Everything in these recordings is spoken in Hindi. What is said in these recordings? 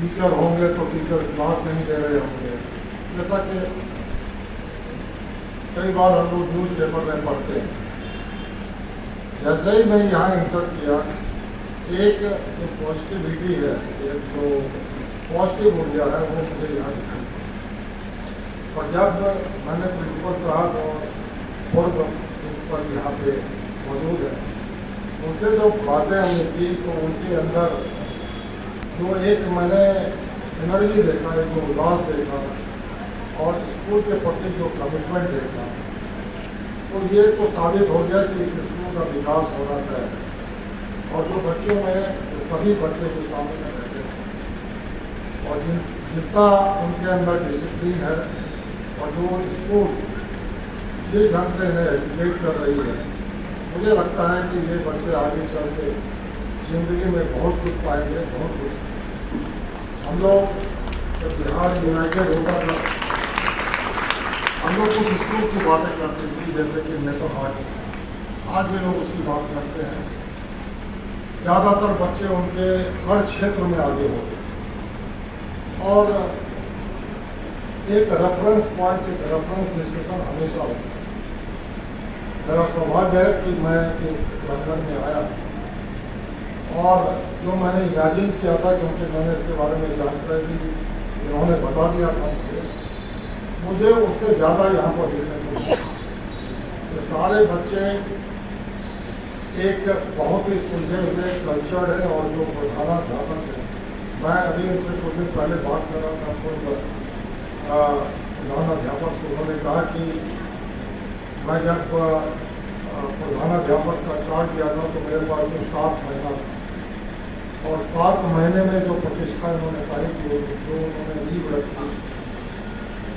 टीचर होंगे तो टीचर क्लास नहीं दे रहे होंगे। जैसा कि कई बार हम लोग न्यूज़ पेपर में पढ़ते हैं। जैसे ही मैं यहाँ इंटर किया, एक जो पॉजिटिविटी है, एक जो पॉजिटिव ऊर्जा है वो मुझे यहाँ दिखाई। और जब मैंने प्रिंसिपल साहब और पूर्व प्रिंसिपल यहाँ पे मौजूद है, उनसे जो बातें हमने की तो उनके अंदर जो एक मैंने एनर्जी देखा, एक जो उल्लास देखा और स्कूल के प्रति जो कमिटमेंट देखा, तो ये तो साबित हो गया कि इस स्कूल का विकास होना चाहिए। और जो बच्चों में जो सभी बच्चे जो सामने रहते हैं और जितना उनके अंदर डिसिप्लिन है और जो स्कूल जिस ढंग से इन्हें एजुकेट कर रही है, मुझे लगता है कि ये बच्चे आगे चल के जिंदगी में बहुत कुछ पाएंगे, बहुत कुछ। हम लोग जब बिहार यूनाइटेड होता था, हम लोग कुछ स्कूल की बातें करते थे, जैसे कि नेतो हाट, आज भी लोग उसकी बात करते हैं। ज़्यादातर बच्चे उनके हर क्षेत्र में आगे हो गए और एक रेफरेंस पॉइंट, एक रेफरेंस डिस्कशन हमेशा होता है। मेरा सौभाग्य है कि मैं इस लंदन में आया और जो मैंने इमेजिन किया था, क्योंकि मैंने इसके बारे में जानकारी दी, इन्होंने बता दिया था मुझे उससे ज़्यादा यहाँ पर देखने को मिला। ये सारे बच्चे एक बहुत ही सुलझे हुए कल्चर्ड है और जो प्रधानाध्यापक है, मैं अभी उनसे कुछ दिन पहले बात कर रहा था प्रधानाध्यापक से। उन्होंने कहा कि मैं जब प्रधानाध्यापक का चार्ज किया था तो मेरे पास 7 महीना था और 7 महीने में जो प्रतिष्ठा इन्होंने पाई थी, जो उन्होंने नींव रखी,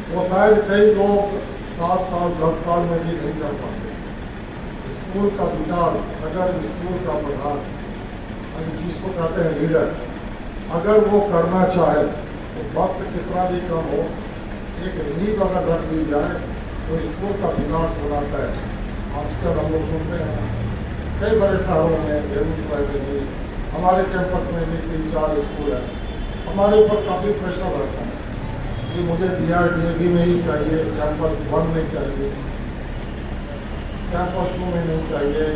वो शायद कई लोग 7 साल 10 साल में भी नहीं कर पाते। स्कूल का विकास, अगर स्कूल का प्रधान, जिसको कहते हैं लीडर, अगर वो करना चाहे तो वक्त कितना भी कम हो, एक नींव अगर रख दी जाए तो स्कूल का विकास हो जाता है। आजकल हम लोग सुनते हैं कई बड़े शहरों में, बेगूसराय में भी, हमारे कैंपस में भी 3-4 स्कूल है। हमारे ऊपर काफ़ी प्रेशर रहता है कि मुझे BRDAV में ही चाहिए, कैंपस 1 में चाहिए, कैंपस 2 में नहीं चाहिए,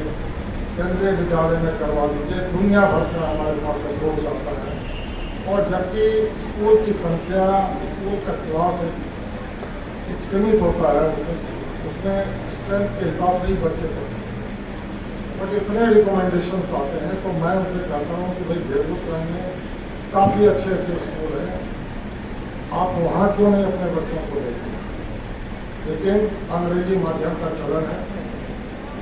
केंद्रीय विद्यालय में करवा दीजिए। दुनिया भर का हमारे पास अप्रोच आता है और जबकि स्कूल की संख्या, स्कूल का क्लास एक सीमित होता है, उसमें स्ट्रेंथ के हिसाब से ही बच्चे पढ़ सकते हैं। बट इतने रिकमेंडेशंस आते हैं तो मैं उनसे कहता हूँ कि भाई बेगूसराय में काफ़ी अच्छे अच्छे स्कूल हैं, आप वहाँ क्यों नहीं अपने बच्चों को देखें। लेकिन अंग्रेजी माध्यम का चलन है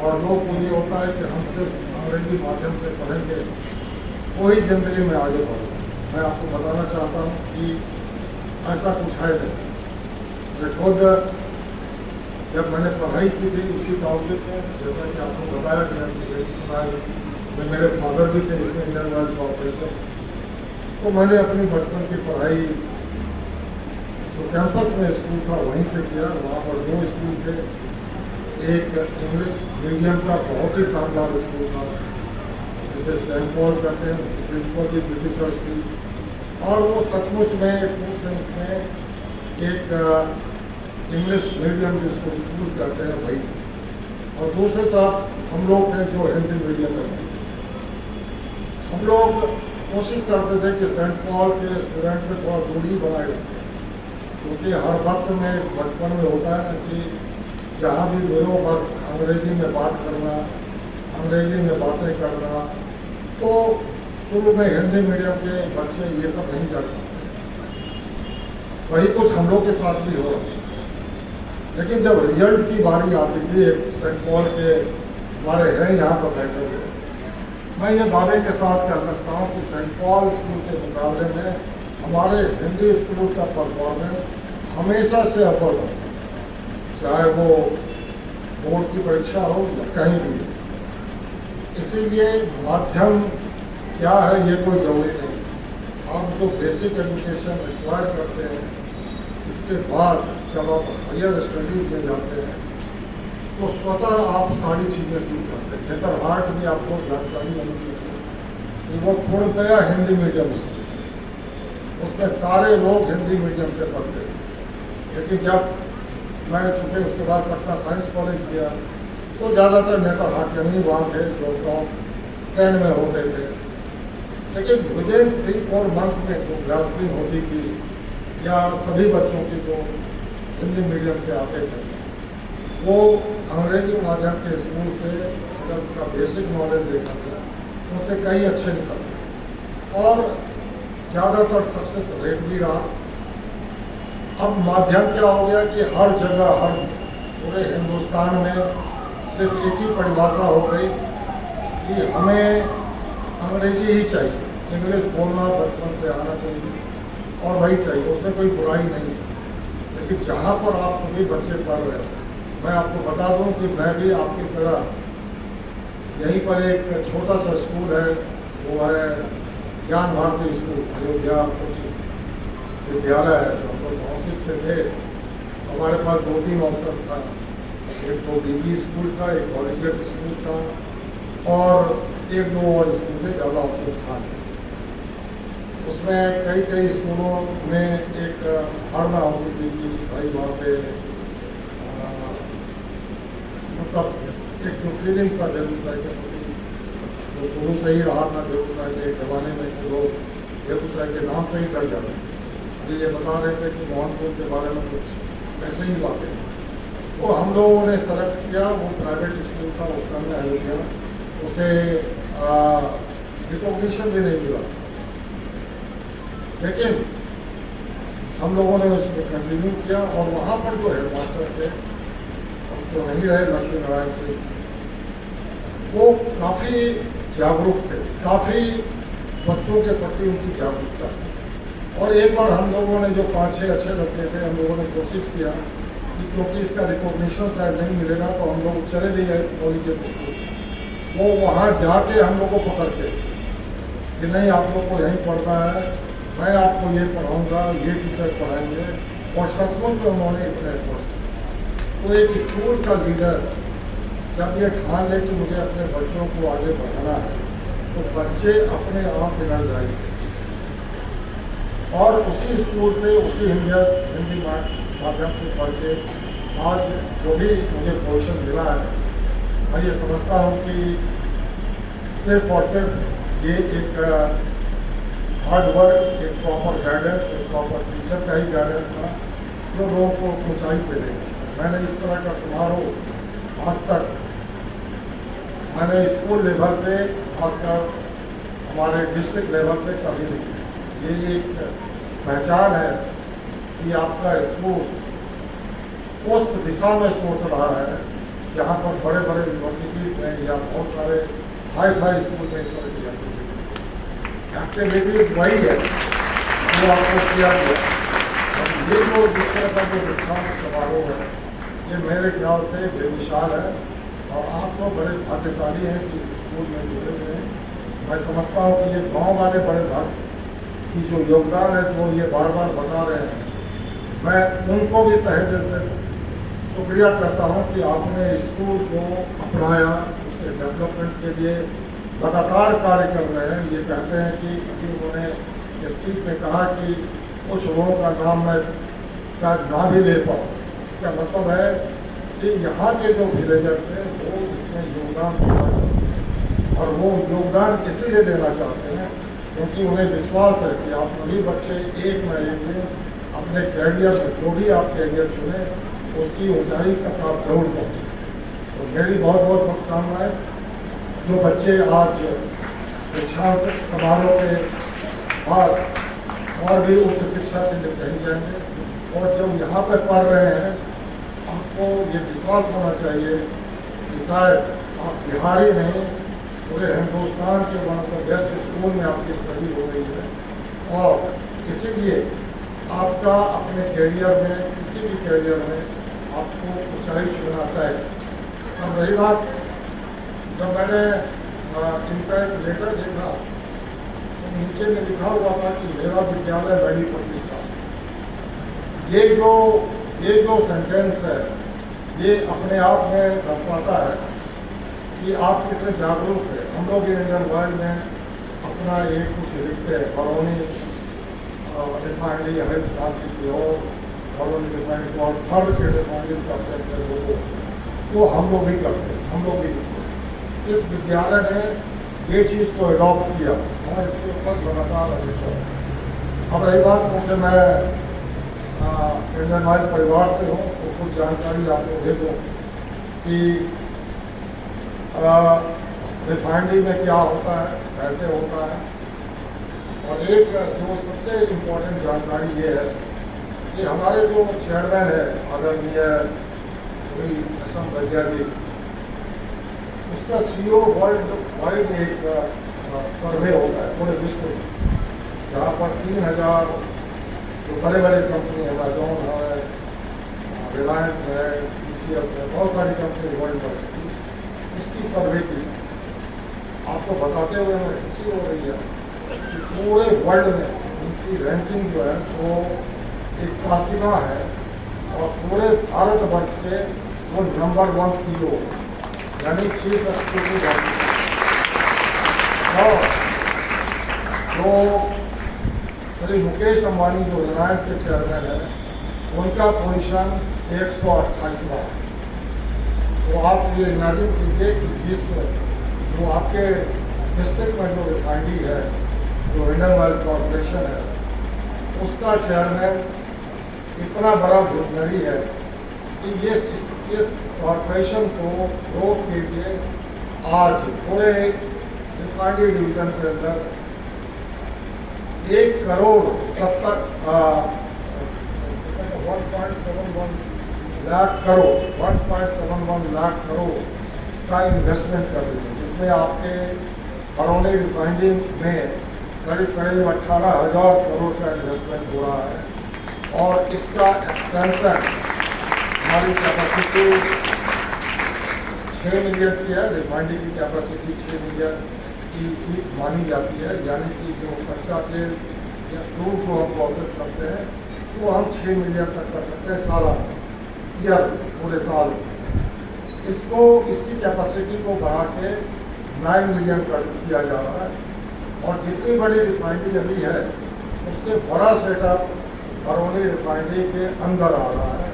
और लोग को ये होता है कि हम सिर्फ अंग्रेजी माध्यम से पढ़ेंगे तो ही जिंदगी में आगे बढ़ेंगे। मैं आपको बताना चाहता हूँ कि ऐसा कुछ है नहीं। मैं खुद जब मैंने पढ़ाई की थी इसी टाउनशिप में, जैसा कि आपको बताया गया कि मेरे फादर भी थे इसी इंडियन ऑयल कॉर्पोरेशन, तो मैंने अपनी बचपन की पढ़ाई तो कैंपस में स्कूल था वहीं से किया। वहाँ पर 2 स्कूल थे, एक इंग्लिश मीडियम का बहुत ही शानदार स्कूल था जिसे सेंट पॉल कहते हैं, प्रिंसिपल भी ब्रिटिशर्स थी और वो सचमुच में पूर्ण सेंस में एक इंग्लिश मीडियम जिसको स्कूल कहते हैं भाई। और दूसरी तरफ हम लोग थे जो हिंदी मीडियम में। हम लोग कोशिश करते थे कि सेंट पॉल के स्टूडेंट से थोड़ा दूरी बनाए रखें, क्योंकि हर वक्त में बचपन में होता है कि जहाँ भी मिलो बस अंग्रेजी में बात करना, अंग्रेजी में बातें करना, तो शुरू में हिंदी मीडियम के बच्चे ये सब नहीं कर पाते। वही कुछ हम लोग के साथ भी हो रहा है। लेकिन जब रिजल्ट की बारी आती थी, सेंट पॉल के हमारे हैं यहाँ पर बैठे हुए, मैं ये दावे के साथ कह सकता हूँ कि सेंट पॉल स्कूल के मुकाबले में हमारे हिंदी स्कूल का परफॉर्मेंस हमेशा से अव्वल है, चाहे वो बोर्ड की परीक्षा हो या कहीं भी। इसीलिए माध्यम क्या है ये कोई जरूरी नहीं। आप जो बेसिक एजुकेशन रिक्वायर करते हैं, इसके बाद जब आप हायर स्टडीज़ में जाते हैं तो स्वतः आप सारी चीज़ें सीख सकते हैं। लेटर हार्ट भी आपको जानकारी होनी चाहिए कि वो पूर्णतया हिंदी मीडियम से, उसमें सारे लोग हिंदी मीडियम से पढ़ते थे। लेकिन जब मैं चूँकि उसके बाद पटना साइंस कॉलेज गया तो ज़्यादातर नेता हाकिम वहाँ थे जो टॉप 10 में होते थे। लेकिन मुझे 3-4 मंथ्स में जो ग्रास्पिंग होती थी या सभी बच्चों की जो हिंदी मीडियम से आते थे वो अंग्रेजी माध्यम के स्कूल से अगर उनका बेसिक नॉलेज देखा था उनसे कई अच्छे निकलते और ज़्यादातर सक्सेस रेट भी रहा। अब माध्यम क्या हो गया कि हर जगह हर पूरे हिंदुस्तान में सिर्फ एक ही परिभाषा हो गई कि हमें अंग्रेजी ही चाहिए, इंग्लिश बोलना बचपन से आना चाहिए और वही चाहिए, उसमें कोई बुराई नहीं है। लेकिन जहाँ पर आप सभी बच्चे पढ़ रहे हैं, मैं आपको बता दूं कि मैं भी आपकी तरह यहीं पर एक छोटा सा स्कूल है, वो है ज्ञान भारती स्कूल अयोध्या कोचिस विद्यालय है, जो हम लोग मौसिक से थे। हमारे पास 2-3 ऑप्शन था, एक तो डीबी स्कूल था, एक कॉलेजिएट स्कूल था और 1-2 और स्कूल थे, ज़्यादा ऑप्शन था। उसमें कई स्कूलों में एक धारणा होती थी कि भाई वहाँ पे मतलब एक जो फीलिंग्स था बेगूसराय के प्रति जो शुरू से ही रहा था। बेगूसराय के जमाने में लोग बेगूसराय के नाम से ही डर जाते थे। अभी ये बता रहे थे कि मोहनपुर के बारे में कुछ ऐसे ही बातें तो हम लोगों ने सेलेक्ट किया। वो प्राइवेट स्कूल था, उसका हमने अयोध्या, उसे रिकॉग्निशन भी नहीं मिला, लेकिन हम लोगों ने उसको कंटिन्यू किया और वहाँ पर जो हेड मास्टर थे तो नहीं रहे, लक्ष्मी नारायण सिंह, वो काफ़ी जागरूक थे, काफ़ी बच्चों के प्रति उनकी जागरूकता थी। और एक बार हम लोगों ने जो 5-6 अच्छे लगते थे, हम लोगों ने कोशिश किया कि क्योंकि इसका रिकॉग्निशन शायद नहीं मिलेगा तो हम लोग चले भी गए कॉलेज के। वो वहाँ जाके हम लोग को पकड़ते कि नहीं आप लोग को यहीं पढ़ना है, मैं आपको ये पढ़ाऊँगा, ये टीचर पढ़ाएंगे। और सचमुच में उन्होंने इतने एफर्ट्स। तो एक स्कूल का लीडर जब ये ठान ले कि मुझे अपने बच्चों को आगे बढ़ाना है तो बच्चे अपने आप बिगड़ जाएंगे। और उसी स्कूल से उसी हिंदी माध्यम से पढ़ के आज जो भी मुझे पोजीशन मिला है, मैं ये समझता हूँ कि सिर्फ और सिर्फ ये एक हार्ड वर्क, एक प्रॉपर गाइडेंस, एक प्रॉपर टीचर का ही गाइडेंस था जो लोगों को ऊंचाई पे ले। मैंने इस तरह का समारोह आज तक मैंने स्कूल लेवल पे, खासकर हमारे डिस्ट्रिक्ट लेवल पे कभी नहीं किया। ये एक पहचान है कि आपका स्कूल उस दिशा में सोच रहा है जहाँ पर बड़े बड़े यूनिवर्सिटीज़ में या बहुत सारे हाई स्कूल में इस तरह की एक्टिविटीज वही है जो आपको किया गया। और ये जो जिस तरह का जो दीक्षांत समारोह है, ये मेरे ख्याल से बेमिसाल है और आप लोग बड़े भाग्यशाली हैं कि इस स्कूल में जुड़े हुए हैं। मैं समझता हूँ कि ये गांव वाले बड़े भाग की जो योगदान है, जो ये बार बार बता रहे हैं, मैं उनको भी तहे दिल से शुक्रिया करता हूँ कि आपने स्कूल को अपनाया, उसके डेवलपमेंट के लिए लगातार कार्य कर रहे हैं। ये कहते हैं कि अभी उन्होंने स्पीच में कहा कि कुछ लोगों का नाम मैं शायद ना भी ले पाऊँ। इसका मतलब है कि यहाँ के जो विलेजर्स हैं वो इसमें योगदान देना चाहते हैं और वो योगदान इसीलिए देना चाहते हैं क्योंकि उन्हें विश्वास है कि आप सभी बच्चे एक न एक दिन अपने कैरियर में जो भी आप कैरियर चुने उसकी ऊंचाई तक आप जरूर पहुँचे। तो मेरी बहुत बहुत शुभकामनाएं। जो बच्चे आज दीक्षांत समारोह के बाद और भी उच्च शिक्षा के लिए कहीं जाएंगे और जब यहाँ पर पढ़ रहे हैं, आपको ये विश्वास होना चाहिए कि शायद आप बिहारी नहीं, पूरे हिंदुस्तान के one of the best school में आपकी स्टडी हो रही है और इसीलिए आपका अपने कैरियर में, किसी भी कैरियर में आपको ऊंचाई छूना है। अब रही बात, जब मैंने इनका एक लेटर देखा तो नीचे में लिखा हुआ था कि मेरा विद्यालय बड़ी प्रतिष्ठा। ये जो सेंटेंस है ये अपने आप में दर्शाता है कि आप कितने जागरूक हैं। हम लोग इंडियन वर्ल्ड में अपना ये कुछ लिखते हैं, बरौनी रिफाइनरी हरित क्रांति की ओर कॉलोनी रिफाइनरी को हर के रिफाइनरीज करते हैं लोगों, वो हम लोग भी करते हैं, हम लोग भी। इस विद्यालय ने ये चीज़ को अडॉप्ट किया और इसके ऊपर लगातार हमेशा। अब रही बात क्योंकि मैं इंडियन ऑयल परिवार से हूँ तो कुछ जानकारी आपको दे दूँ कि रिफाइनरी में क्या होता है, कैसे होता है। और एक जो सबसे इम्पोर्टेंट जानकारी ये है कि हमारे जो चेयरमैन है आदरणीय श्री असम वैद्याजी, उसका सीओ वर्ल्ड वाइड एक सर्वे होता है पूरे विश्व में, जहाँ पर 3000 जो बड़े बड़े कंपनी है, अमेजोन है, रिलायंस है, TCS है, बहुत सारी कंपनी वर्ल्ड वाइड उसकी सर्वे की। आपको बताते हुए हमें खुशी हो रही है कि पूरे वर्ल्ड में उनकी रैंकिंग जो है वो 81वां है और पूरे भारतवर्ष के वो नंबर 1 CEO यानी चीफ एक्सिक्यूटिव ऑफिसर। तो श्री मुकेश अंबानी जो रिलायंस के चेयरमैन है, उनका पोजीशन 128वां। तो आप ये इमेजिन कीजिए कि जिस जो आपके डिस्ट्रिक्ट में जो रिफाइनरी है, जो इंडियन ऑयल कॉरपोरेशन है, उसका चेयरमैन इतना बड़ा विजनरी है कि इस कॉरपोरेशन को ग्रोथ के लिए आज पूरे रिफाइनरी डिवीजन के अंदर 1 करोड़ 1.71 लाख करोड़ का इन्वेस्टमेंट कर रही है, जिसमें आपके बरौनी रिफाइनरी में करीब 18,000 करोड़ का इन्वेस्टमेंट हो रहा है। और इसका एक्सपेंशन हमारी कैपेसिटी 6 मिलियन की है, रिफाइनरी की कैपेसिटी 6 मिलियन की मानी जाती है, यानी कि जो कच्चा तेल या क्रूड को हम प्रोसेस करते हैं वो हम 6 मिलियन तक कर सकते हैं सालाना, ईयर पूरे साल। इसको इसकी कैपेसिटी को बढ़ा के 9 मिलियन कर दिया जा रहा है। और जितनी बड़ी रिफाइनरी अभी है उससे बड़ा सेटअप बरौनी रिफाइनरी के अंदर आ रहा है।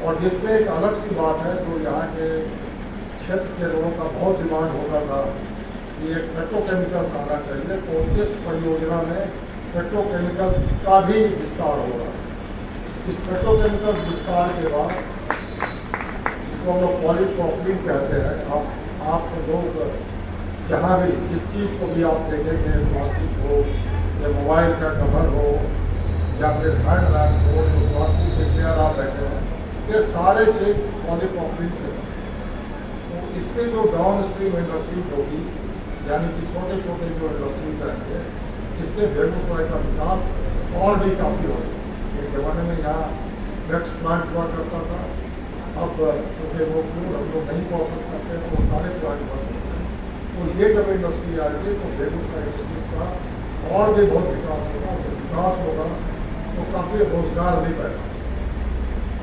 और जिसमें एक अलग सी बात है जो यहाँ के क्षेत्र के लोगों का बहुत डिमांड होता था कि एक पेट्रोकेमिकल्स आना चाहिए, तो इस परियोजना में पेट्रोकेमिकल्स का भी विस्तार हो रहा है। इस पेट्रोकेमिकल्स विस्तार के बाद जिसको हम लोग पॉलीप्रोपिलीन कहते हैं, आप लोग जहाँ भी जिस चीज़ को भी आप देखेंगे, प्लास्टिक हो या मोबाइल का कवर हो या फिर हैंड लैम्प्स हो, जो प्लास्टिक के चेयर आप बैठे हैं, ये सारे चीज़ पॉलीप्रोपिलीन से। तो इसके जो डाउन स्ट्रीम इंडस्ट्रीज होगी, यानी कि छोटे छोटे जो इंडस्ट्रीज आएंगे, इससे बेगूसराय का विकास और भी काफ़ी होगा। एक ज़माने में यहाँ वैक्स प्लांट हुआ करता था, अब क्योंकि वो क्रूड हम लोग नहीं प्रोसेस करते हैं तो सारे प्लांट हुआ करते हैं। तो ये जब इंडस्ट्री आएगी तो बेगूसराय डिस्ट्रिक्ट का और भी बहुत विकास होगा। जब विकास होगा तो काफ़ी रोजगार भी पैदा होगा।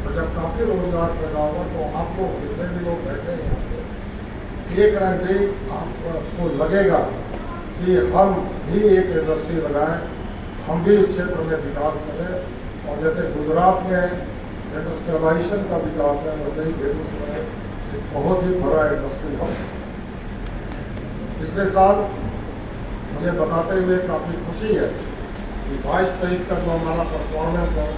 और जब काफ़ी रोजगार पैदा होगा तो आप लोग जितने भी लोग बैठे हैं एक ना एक आपको लगेगा कि हम भी एक इंडस्ट्री लगाएं, हम भी इस क्षेत्र में विकास करें। और जैसे गुजरात में इंडस्ट्रियलाइजेशन का विकास है, वैसे ही बेगूसराय एक बहुत ही बड़ा इंडस्ट्री है। पिछले साल मुझे बताते हुए काफ़ी खुशी है कि 22-23 का जो हमारा परफॉर्मेंस है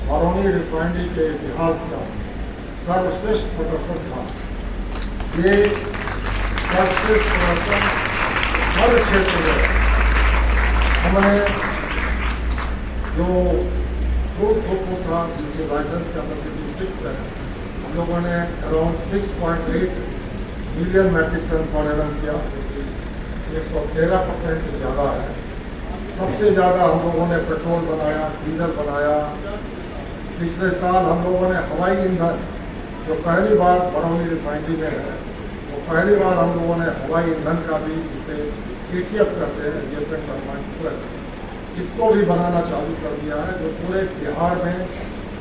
बरौनी रिफाइनरी के इतिहास का सर्वश्रेष्ठ प्रदर्शन था। ये सर्वश्रेष्ठ प्रदर्शन हर क्षेत्र में हमने जो क्रूड थ्रूपुट था, जिसकी लाइसेंस कैपेसिटी 6 है, हम लोगों ने अराउंड 6.8 मिलियन मैट्रिक टन पर एनम किया, 113% ज़्यादा है। सबसे ज़्यादा हम लोगों ने पेट्रोल बनाया, डीजल बनाया। पिछले साल हम लोगों ने हवाई ईंधन, जो पहली बार बरौनी रिफाइनरी में है, तो पहली बार हम लोगों ने हवाई ईंधन का भी, जिसे ATF कहते हैं, एविएशन टर्बाइन, इसको भी बनाना चालू कर दिया है, जो पूरे बिहार में,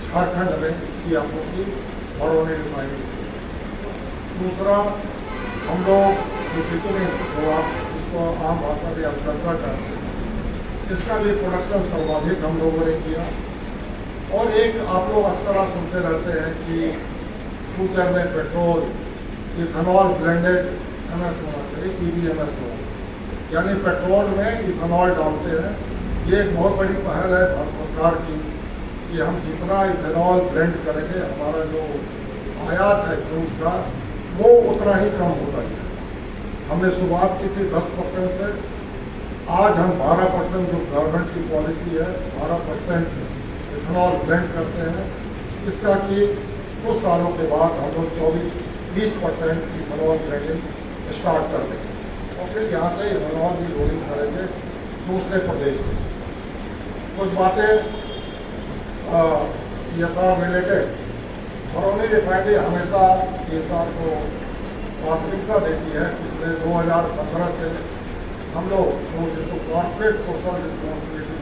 झारखंड में इसकी आपूर्ति बरौनी रिफाइनरी से। दूसरा, हम लोग जो बिटुमिन, जो आप इसको आम भाषा में अल्कतरा कहते हैं, इसका भी प्रोडक्शन सर्वाधिक हम लोगों ने किया। और एक आप लोग अक्सर सुनते रहते हैं कि फ्यूचर में पेट्रोल इथेनॉल ब्लेंडेड एमएस होना चाहिए, EBMS होना चाहिए, यानी पेट्रोल में इथेनॉल डालते हैं। ये एक बहुत बड़ी पहल है भारत सरकार की कि हम जितना इथेनॉल ब्लेंड करेंगे हमारा जो आयात है क्रूड का वो उतना ही कम होता है। हमने शुरुआत की थी 10% से, आज हम 12% जो गवर्नमेंट की पॉलिसी है 12% इथेनॉल ब्लेंड करते हैं। इसका कि कुछ सालों के बाद हम लोग 24-20% इथेनॉल ब्लेंडिंग स्टार्ट कर देंगे और फिर यहाँ से इथेनॉल भी लोडिंग करेंगे दूसरे प्रदेश में। कुछ बातें CSR रिलेटेड। बरौनी रिफाइनरी हमेशा CSR को प्राथमिकता देती है। पिछले 2015 से हम लोग जो जिसको कॉर्पोरेट सोशल रिस्पॉन्सिबिलिटी,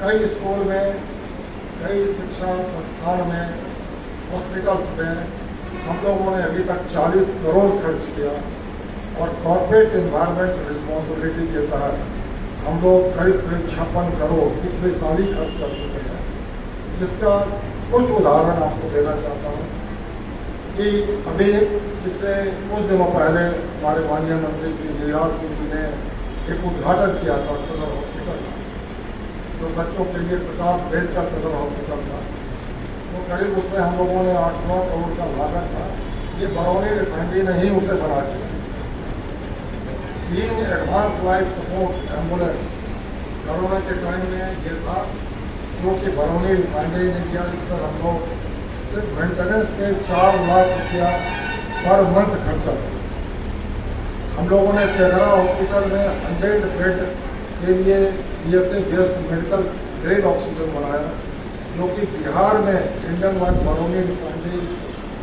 कई स्कूल में, कई शिक्षा संस्थान में, हॉस्पिटल्स में हम लोगों ने अभी तक 40 करोड़ खर्च किया और कॉर्पोरेट एनवायरनमेंट रिस्पॉन्सिबिलिटी के तहत हम लोग करीब 56 करोड़ पिछले साल ही खर्च कर चुके हैं। जिसका कुछ उदाहरण आपको देना चाहता हूँ कि अभी पिछले कुछ दिनों पहले हमारे माननीय मंत्री श्री गिरिराज सिंह जी ने एक उद्घाटन किया था सदर हॉस्पिटल का, जो बच्चों के लिए 50 बेड का सदर हॉस्पिटल था। तो करीब उसमें हम लोगों ने 8-9 करोड़ का लागत था। ये बरौनी रिफाइनरी ने ही उसे बना दिया। 3 advance life support ambulance corona के टाइम में ये था जो कि बरौनी रिफाइनरी ने किया। इस पर हम लोग सिर्फ मेंटेनेंस पे 4 लाख रुपया पर मंथ खर्चा किया। हम लोगों ने तेघरा हॉस्पिटल में 100 बेड के लिए BSA based medical grade oxygen बनाया, जो कि बिहार में Indian one Barauni refinery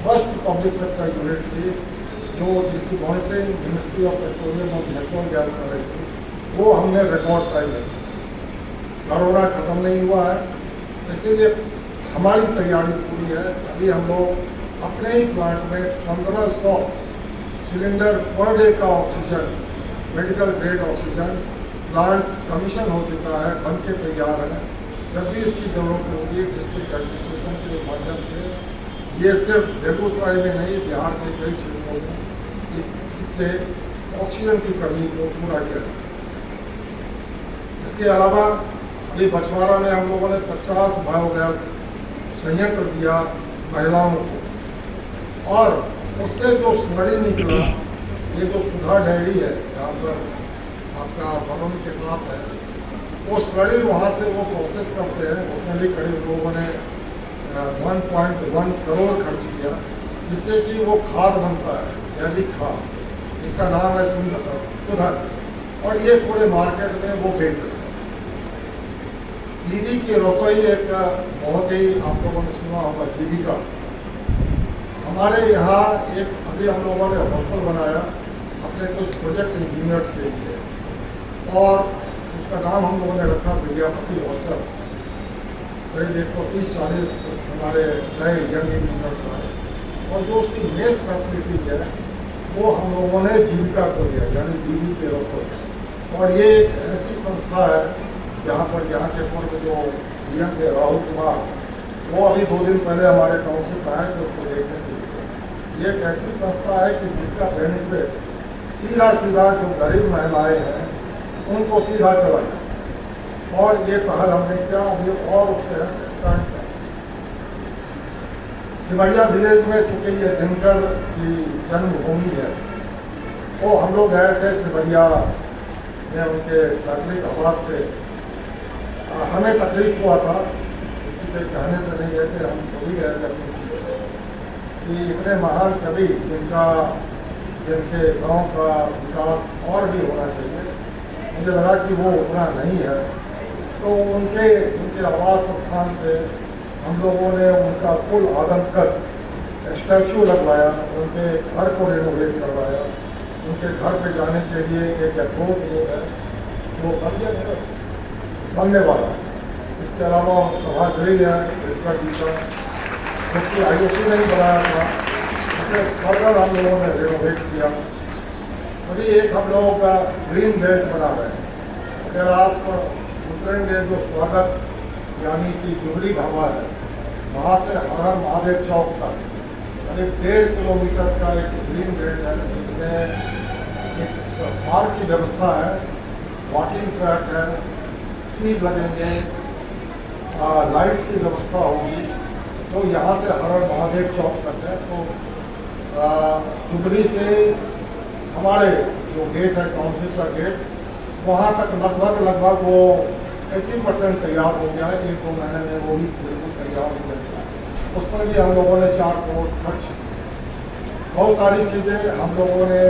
first public sector unit थी, जो जिसकी मॉनिटरिंग मिनिस्ट्री ऑफ पेट्रोलियम और नेचुरल गैस कर रही थी। वो हमने रिकॉर्ड टाइम में, कोरोना खत्म नहीं हुआ है, इसीलिए हमारी तैयारी पूरी है। अभी हम लोग अपने ही प्लांट में 1500 सिलेंडर पर डे का oxygen, medical grade oxygen plant commission हो चुका है, बन के तैयार है। जब भी इसकी जरूरत होगी डिस्ट्रिक्ट एडमिनिस्ट्रेशन के माध्यम से, ये सिर्फ बेगूसराय में नहीं बिहार के कई क्षेत्रों में इससे ऑक्सीजन की कमी को पूरा किया जा सकता। इसके अलावा अभी बछवाड़ा में हम लोगों ने 50 बायोगैस संयंत्र दिया महिलाओं को, और उससे जो स्लरी निकला, ये जो सुधा डेयरी है जहाँ पर आपका बरौनी के पास है, वो स्लरी वहाँ से वो प्रोसेस करते हैं। उसमें भी करीब लोगों ने 1.1 करोड़ खर्च किया, जिससे कि वो खाद बनता है, जैविक खाद, जिसका नाम है सुधर, और ये पूरे मार्केट में वो बेच रहे हैं। दीदी की रसोई एक बहुत ही आप लोगों ने सुना होगा जीविका। हमारे यहाँ एक अभी हम लोगों ने हॉस्टल बनाया अपने कुछ प्रोजेक्ट इंजीनियर्स के लिए, और उसका नाम हम लोगों ने रखा विद्यापति हॉस्टल। करीब 130-40 हमारे नए यंग इंजीनियर्स आए, और जो उसकी मेस फैसिलिटी है वो हम लोगों ने जीविका को दिया, यानी दीदी के रसोई। और ये एक ऐसी संस्था है जहाँ पर यहाँ के पूर्व जो DM थे राहुल कुमार, वो अभी 2 दिन पहले हमारे काउंसिल में आए थे उसको देखने के लिए। ये एक ऐसी संस्था है कि जिसका बेनिफिट सीधा जो गरीब महिलाएं हैं उनको सीधा चला जाए, और ये पहल हमने किया। अभी और उसके एक्सपेंड किया। सिमरिया विलेज में चूँकि ये दिनकर की जन्मभूमि है, वो हम लोग गए थे सिमरिया में उनके नागरिक आवास पे। हमें तकलीफ हुआ था, किसी के कहने से नहीं गए थे, हम सभी गए थे कि इतने महान कवि जिनके गांव का विकास और भी होना चाहिए, मुझे लगा कि वो उतना नहीं है। तो उनके आवास स्थान पे हम लोगों ने उनका फुल आदमकद स्टैचू लगवाया, उनके घर को रेनोवेट करवाया। उनके घर पे जाने के लिए एक अप्रोच जो है वो बनने वाला है। इसके अलावा सभागृह है विक्टर जी का, जो कि IOC ने ही बनाया था, उसे फर्दर हम लोगों ने रेनोवेट किया। अभी एक हम लोगों का ग्रीन बेल्ट बना रहे हैं। अगर आप उतरेंगे जो स्वागत यानी कि जुबली ढाबा है, वहाँ से हर हर महादेव चौक तक करीब 1.5 किलोमीटर का एक ग्रीन बेल्ट है, जिसमें एक पार्क की व्यवस्था है, वॉकिंग ट्रैक है, स्पीड लगेंगे, लाइट्स की व्यवस्था होगी। तो यहाँ से हर हर महादेव चौक तक है। तो जुबली से हमारे जो गेट है, काउंसिल का गेट, वहाँ तक लगभग वो 80% तैयार हो गया है। 1-2 महीने में वो भी बिल्कुल तैयार हो जाएगा। उस पर भी हम लोगों ने 4 करोड़ खर्च, बहुत सारी चीज़ें हम लोगों ने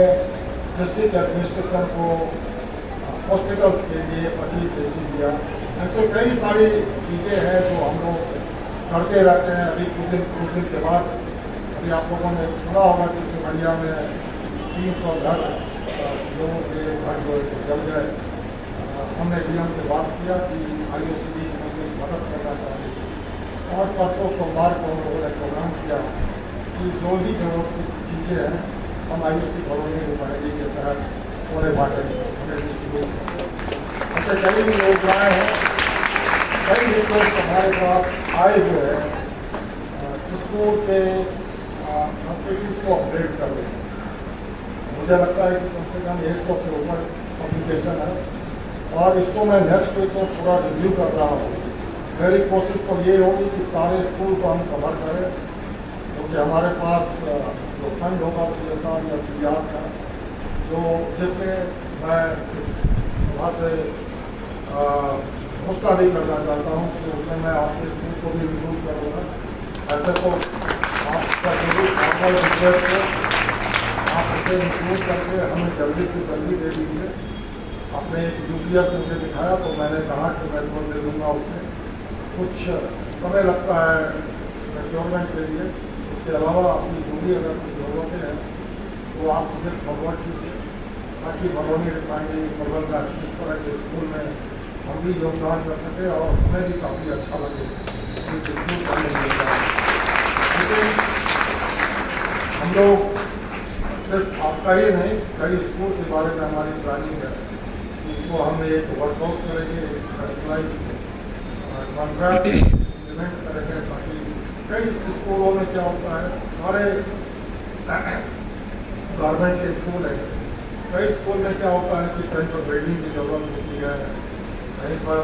डिस्ट्रिक्ट एडमिनिस्ट्रेशन को हॉस्पिटल्स के लिए 25 AC दिया। ऐसे कई सारी चीज़ें हैं जो हम लोग करते रहते हैं। अभी कुछ दिन के बाद अभी आप लोगों ने सुना होगा कि सिमरिया में 300 घर लोगों के घर जो है जल गए। हमने डीएम से बात किया कि IOCD में मदद करना चाहिए और परसों सोमवार को हम लोगों ने प्रोग्राम किया कि जो भी जरूरत की चीज़ें हैं हम IOC कॉलोनी नुमाइंदगी के तहत उन्हें बांटेंगे, उन्हें डिस्ट्रीब्यूट करेंगे। ऐसे कई योजनाएँ हैं, कई रिक्वेस्ट हमारे पास आए हुए हैं स्कूल के फैसिलिटीज़ को अपग्रेड कर दें। मुझे लगता है कि कम से कम 100 से ऊपर एप्लीकेशन है और इसको मैं नेक्स्ट वीक में पूरा रिव्यू कर रहा हूँ। मेरी कोशिश तो ये होगी कि सारे स्कूल को हम कवर करें, क्योंकि हमारे पास जो फंड होगा CSR या CR का, जो जिसमें मैं वहाँ से घोषणा भी करना चाहता हूँ कि उसमें मैं आपके स्कूल को भी इंक्लूड करूँगा। ऐसे तो आपका जरूर रिक्वेस्ट है, आप इसे इंक्लूड करके हमें जल्दी से जल्दी दे दीजिए। आपने UPS मुझे दिखाया तो मैंने कहा कि मैं तुरंत दे दूँगा उसे। कुछ समय लगता है प्रोक्योरमेंट के लिए। इसके अलावा आपकी जो भी अगर कुछ ज़रूरतें हैं तो आप मुझे फॉरवर्ड कीजिए, ताकि बरौनी रिफाइनरी प्रबंध इस तरह के स्कूल में हम भी योगदान कर सकें और हमें भी काफ़ी अच्छा लगे इस स्कूल का मिलता है। लेकिन हम लोग सिर्फ आपका ही नहीं, कई स्कूल के बारे में हमारी प्लानिंग है। इसको हम एक वर्कआउट करेंगे, एक सर्कुलाइज कॉन्ट्रैक्ट इम्प्लीमेंट करेंगे, ताकि कई स्कूलों में क्या होता है, सारे गवर्नमेंट के स्कूल हैं, कई स्कूल में क्या होता है कि कहीं पर बिल्डिंग की जरूरत होती है, कहीं पर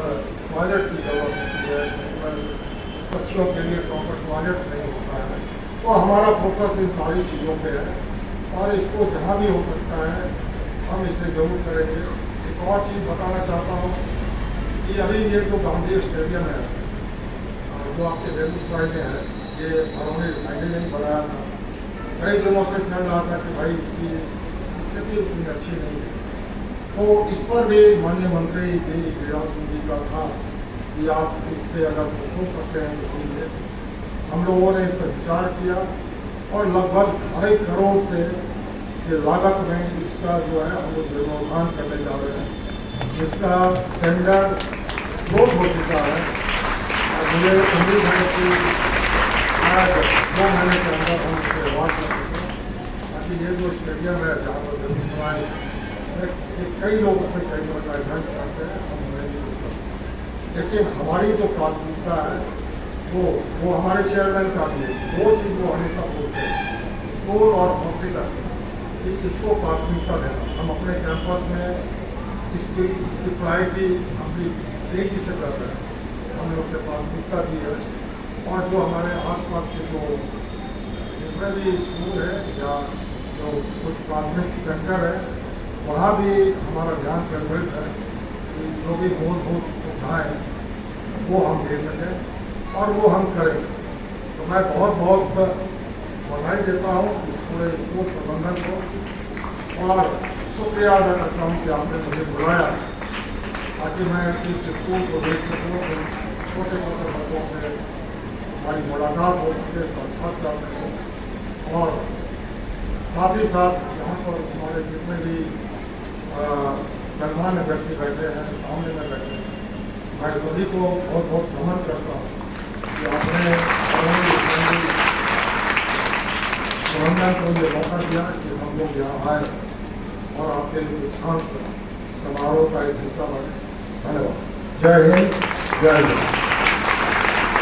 टॉयलेट्स की जरूरत होती है, कहीं पर बच्चों के लिए प्रॉपर टॉयलेट्स नहीं होता है। तो हमारा फोकस इन सारी चीज़ों पे है और इसको जहाँ भी हो सकता है हम इसे जरूर करेंगे। एक और चीज़ बताना चाहता हूँ कि अभी ये जो गांधी स्टेडियम है जो आपके बेगूसराय में है, ये बरौनी रिफाइनरी नहीं बनाया था। कई दिनों से चल रहा था कि भाई इसकी स्थिति उतनी अच्छी नहीं है। तो इस पर भी माननीय मंत्री गिरिराज सिंह जी का था कि आप इस पर अगर हो सकते हैं तो कीजिए। हम लोगों ने इस पर विचार किया और लगभग 2.5 करोड़ से के लागत में इसका जो है हम लोग जीर्णोद्धार करने जा रहे हैं। इसका टेंडर क्लोज हो चुका है और मुझे उम्मीद है कि शायद 2 महीने के अंदर हम इससे अवार्ड कर सकें, ताकि ये जो स्टेडियम है जहाँ पर बेगूसराय कई लोग उसमें कई तरह का इवेंट्स करते हैं, हम उन्हें भी यूज कर सकते हैं। लेकिन हमारी जो प्राथमिकता है वो हमारे चेयरमैन का भी है। 2 चीज़ वो हमेशा बोलते हैं, स्कूल और हॉस्पिटल, कि इसको प्राथमिकता देना। हम अपने कैंपस में इसकी प्रायोरिटी अपनी तेजी से कर रहे हैं, हमने उसे प्राथमिकता दी है। और जो हमारे आसपास के जो जितने भी स्कूल है या जो कुछ प्राथमिक सेंटर है, वहाँ भी हमारा ध्यान केंद्रित है कि जो भी मूलभूत सुविधाएँ वो हम दे सकें और वो हम करें। तो मैं बहुत बहुत बधाई देता हूँ इस पूरे स्कूल प्रबंधन को और शुक्रिया अदा करता हूँ कि आपने मुझे बुलाया ताकि मैं इस स्कूल को देख सकूँ, छोटे छोटे बच्चों से हमारी मुलाकात हो सके, साक्षात कर सकूँ और साथ ही साथ यहाँ पर हमारे जितने भी गणमान्य व्यक्ति बैठे हैं, सामने में बैठे हैं, मैं सभी को बहुत बहुत नमन करता हूँ कि आपने प्रबंधन को ये मौका दिया कि हम लोग यहाँ आए और आपके लिए शांत समारोह का एक हिस्सा बने। धन्यवाद। जय हिंद, जय हिंद।